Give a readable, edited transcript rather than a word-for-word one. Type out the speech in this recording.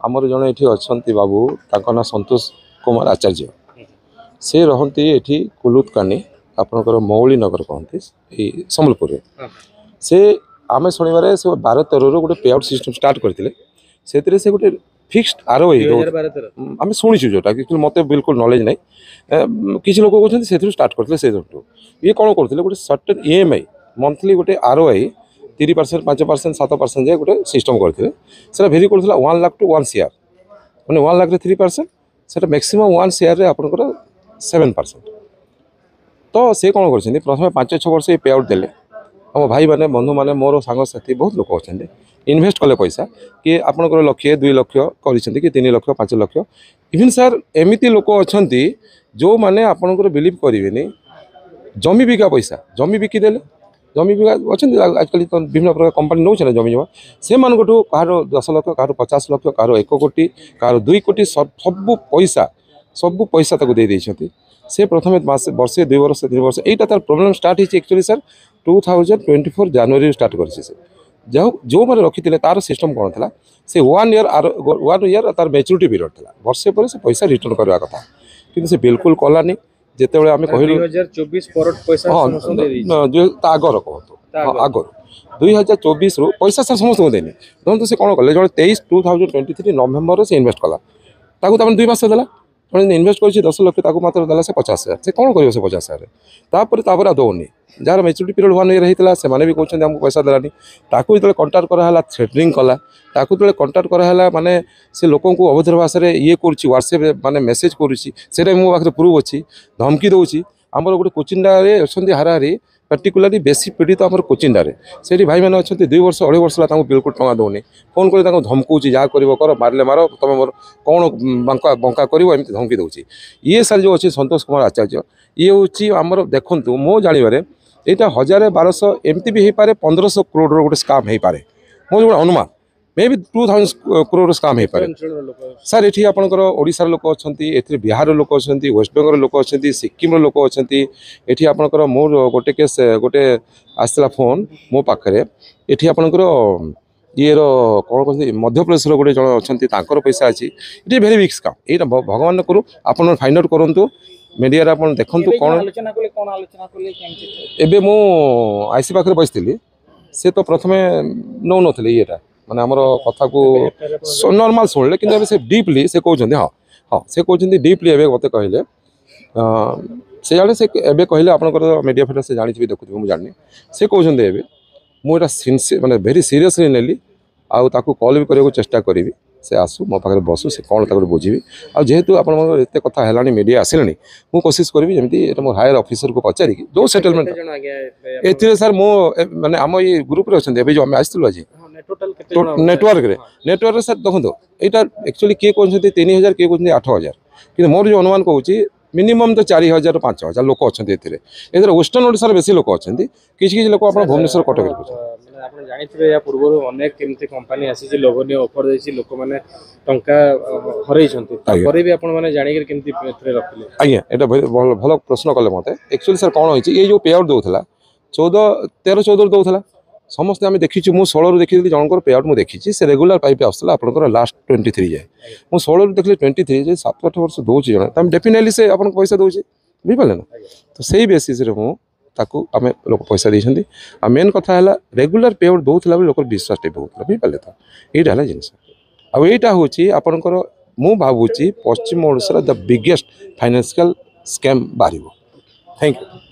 आमर जड़े ये अच्छा बाबू ना संतोष कुमार आचार्य से रहती ये कुलुतकानी आपंकर मौली नगर कहते सम्बलपुर से आम शुणवे से 12-13 गोटे पे आउट सिस्टम स्टार्ट करते से गोटे फिक्स्ड आर आम शुणीचु जोटा कि मत बिल्कुल नॉलेज ना किसी लोग कहते से स्टार्ट करते ये कौन करते गोटे सर्टेन EMI मंथली गोटे ROI 3%, 5%, 7% जाए गोटे सिस्टम करते भेरी करता 1 लाख टू 1 CR मैंने 1 लाख 3% से मैक्सिमम 1 CR आपंकर 7%। तो से कौन कर प्रथम 5-6 वर्ष ये पे आउट देले आम भाई मैंने बंधु मैंने मोर सांगसाथी बहुत लोग अच्छा इनभेस्ट कले पैसा कि आपंकर 1,00,000 2 लाख कर 3 लाख 5 लाख इवन सर एमती लोक अच्छा जो मैंने आपंकर बिलीव करेंगे जमी बिका पैसा जमी बिकिदेले जमी बिका अच्छा आजकल तो विभिन्न प्रकार कंपनी नौ ना जमी जमा से कह 10 लाख कह 50 लाख कह 1 कोटी कह 2 कोटी सब पैसा दे देते से प्रथम वर्षे 2 वर्ष 3 वर्ष यहाँ तार प्रोब्लेम स्टार्ट होती एक्चुअली सर 2024 जनवरी स्टार्ट कर जो मैंने रखी तार सिस्टम कौन था से 1 ईयर तार मैच्योरिटी पीरियड था वर्षे पर से पैसा रिटर्न करवा कथा कि से बिल्कुल कलानी जिते आम कहलु 2024 आगर कहतु आगर 2024 रु पैसा सर समस्त देनी देखो से कौन कले जो 2023 नवेम्बर से इन्वेस्ट कला 2 मास देला जब इनभेस्ट कर 10 लाख मात्र देला से 50,000 से कौन कर 50,000 तापर दौनी जार मैच्योरिटी पीरियड 1 ईयर होता से भी कहते आमको पैसा देलानी जो कंटाक्ट कराला थ्रेटनिंग कला जो कंटाक्ट कराला माने से लोक अभद्र भाषा ये व्हाट्सएप माने मेसेज करुँचे मो पाखे प्रूफ अच्छी धमकी दूसरी आमर गोटे कोचिंडारे अच्छा हाराहारी पर्टिकुलाली बेसी पीड़ित आम कोचिंडारे से भाई मैंने अच्छा 2 वर्ष 2.5 वर्ष है बिल्कुल टंका दौनी फोन कर धमकाऊँ जहाँ कर मारे मार तुम मोर कौन बंका कर धमकी दूसरी ये सर जो अच्छे संतोष कुमार आचार्य ये हूँ आमर देखूँ मो जानवर यहाँ 1,000-1,200 एमती भी हो पारे 1,500 करोड़ गोटे स्काम हो पारे मो जो अनुमान मे भी 2,000 करोड़ स्काम हो पारे सर ये आपंकर ओडिशार लोक अच्छा ए बिहार लोक अच्छा वेस्ट बेंगल लोक अच्छा सिक्किम लोक अच्छा ये आपंकर मोर गोटे केस गोटे आसला फोन मो पाखे ये आपंकर ये कौन कहते मध्य प्रदेश गोटे जन अच्छा पैसा अच्छी ये भेरी बिग स्काम ये भगवान करूँ आप फाइंड आउट करूँ मीडिया आप देखूँ कौन एबे मु आईसी पाखे बसती से तो प्रथम नौ नी ये माने आमर कथा को नॉर्मल शुणिले कि से डीपली से कहते हाँ हाँ से कहते डीपली एवं मत कहले से जाने से एवं कहले आपंकर मीडिया फेटा से जानी देखुए मुझे जानी से कहते मुझे सिंसियर माने भेरी सीरियसली नेली आउ कॉल भी करने को चेष्टा करी से आसू मो पाखे बसु से कौन बुझी आेतु आप कथा है मीडिया आसिले मुझे कोशिश करी जमी मो हायर ऑफिसर को पचारि जो सेटलमेंट ए सर मो माने आम ये ग्रुप रे अच्छा जो आम आसलु आज नेटवर्क सर देखो यहाँ एक्चुअली किए कहते 3,000 किए कहते 8,000 कि मोर जो अनुमान कहूँ मिनिमम तो 4,000-5,000 लोक अच्छा वेस्टर्न ओडिशार बेसी लोक अच्छा किसी लोक आप भुवनेश्वर कटक आप जानी पूर्व अनेक केमती कंपनी आसी लोभनीय ऑफर देछि लोक माने टंका हरई भी आपण माने जानि केमती रखले आज्ञा एटा भल प्रश्न कले मते एक्चुअली सर कौन होइछि ये जो पे आउट दउथला 13-14 दउथला समस्त आम देखी मुझे 16 देखी जनकर पे आउट मुझे देखी से रेगुलर पाइप आसला आपंकर लास्ट 23 जाए मुझे 16 देखी 23 जाए 7-8 वर्ष दूसरी जन डेफिनेटली से आपको पैसा दूसरी बुझिपारे ना तो सही बेसीस आम लोक पैसा देती मेन कथा है रेगुलर पे आउट दूसरा लोक विश्वास टे बहुत बुझिपारे तो यहाँ है जिनस आईटा हूँ आपंकर मु भावुची Paschim Odisha the biggest financial scam बाहर। Thank you.